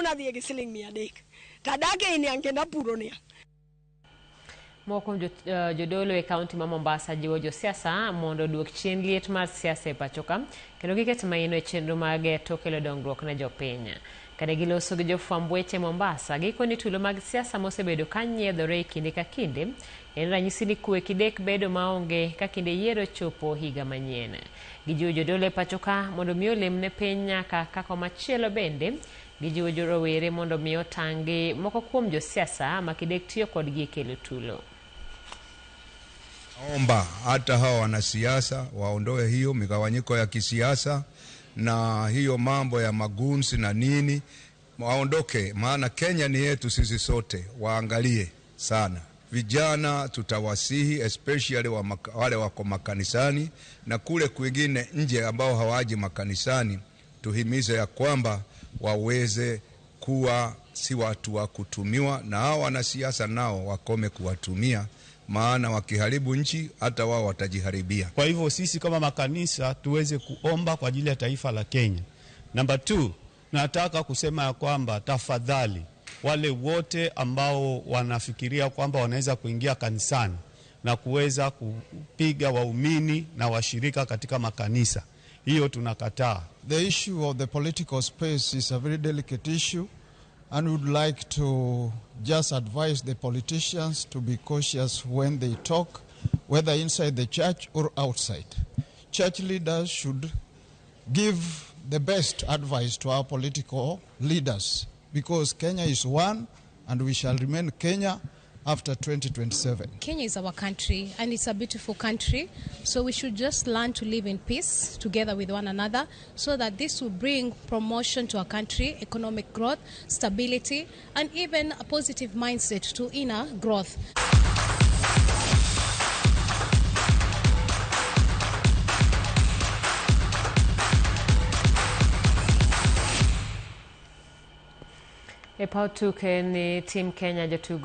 na dhie gi siling 300 tadake ini angenda puro ni Moko jodolo e kaunti ma Mombasa jiwo josiasa mondo duok chien liet mar siasa e pachoka kendo giket maino e chenro mag tokelo dongruok na jopiny. Kane giloso gi jofwamb weche Mombasa, gikoni tulo mag siasa mosebedo ka nyiedhore e kinde ka kinde en ranyisi ni kwe kidek bedo maonge ka kinde yiero chopo higa manyien. Gijiwo jodolo e pachoka mondo miyo lemne piny nyaka kako machielo bende gijiwo jorowere mondo miyo tangi moko kuom josiasa ma kidek tiyo kodgi e kelo tulo. Naomba hata hawa wanasiasa waondoe hiyo migawanyiko ya kisiasa na hiyo mambo ya magunzi na nini, waondoke, maana Kenya ni yetu sisi sote. Waangalie sana vijana, tutawasihi especially wale wako makanisani na kule kwingine nje ambao hawaji makanisani, tuhimize ya kwamba waweze kuwa si watu wa kutumiwa, na hao wanasiasa nao wakome kuwatumia, maana wakiharibu nchi hata wao watajiharibia. Kwa hivyo sisi kama makanisa tuweze kuomba kwa ajili ya taifa la Kenya. Number 2, nataka kusema ya kwamba tafadhali wale wote ambao wanafikiria kwamba wanaweza kuingia kanisani na kuweza kupiga waumini na washirika katika makanisa, hiyo tunakataa. The issue of the political space is a very delicate issue, and would like to just advise the politicians to be cautious when they talk, whether inside the church or outside. Church leaders should give the best advice to our political leaders, because Kenya is one and we shall remain Kenya after 2027. Kenya is our country and it's a beautiful country, so we should just learn to live in peace together with one another, so that this will bring promotion to our country, economic growth, stability, and even a positive mindset to inner growth. E pautuke ni Team Kenya jatugo